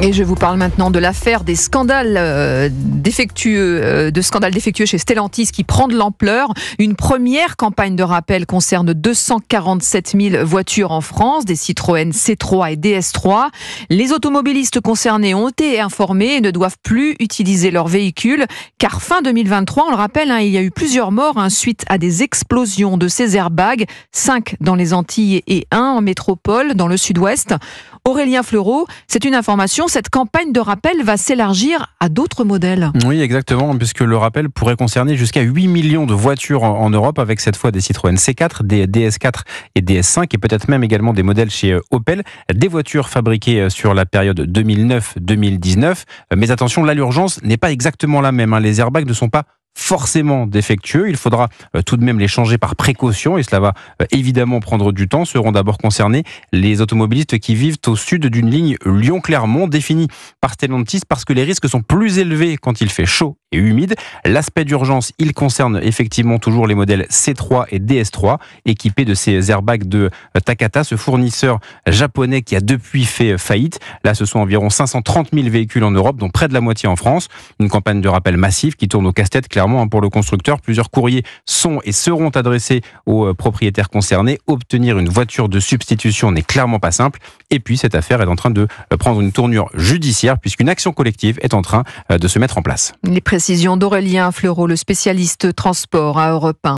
Et je vous parle maintenant de l'affaire des scandales défectueux chez Stellantis qui prend de l'ampleur. Une première campagne de rappel concerne 247 000 voitures en France, des Citroën C3 et DS3. Les automobilistes concernés ont été informés et ne doivent plus utiliser leur véhicule, car fin 2023, on le rappelle, il y a eu plusieurs morts suite à des explosions de ces airbags, 5 dans les Antilles et 1 en métropole, dans le sud-ouest. Aurélien Fleureau, c'est une information, cette campagne de rappel va s'élargir à d'autres modèles. Oui, exactement, puisque le rappel pourrait concerner jusqu'à 8 millions de voitures en Europe, avec cette fois des Citroën C4, des DS4 et DS5, et peut-être même également des modèles chez Opel, des voitures fabriquées sur la période 2009-2019. Mais attention, là, l'urgence n'est pas exactement la même. Les airbags ne sont pas forcément défectueux. Il faudra tout de même les changer par précaution et cela va évidemment prendre du temps. Seront d'abord concernés les automobilistes qui vivent au sud d'une ligne Lyon-Clermont définie par Stellantis parce que les risques sont plus élevés quand il fait chaud et humide. L'aspect d'urgence, il concerne effectivement toujours les modèles C3 et DS3 équipés de ces airbags de Takata, ce fournisseur japonais qui a depuis fait faillite. Là, ce sont environ 530 000 véhicules en Europe, dont près de la moitié en France. Une campagne de rappel massive qui tourne au casse-tête clairement pour le constructeur. Plusieurs courriers sont et seront adressés aux propriétaires concernés. Obtenir une voiture de substitution n'est clairement pas simple. Et puis, cette affaire est en train de prendre une tournure judiciaire puisqu'une action collective est en train de se mettre en place. Les précisions d'Aurélien Fleureau, le spécialiste transport à Europe 1.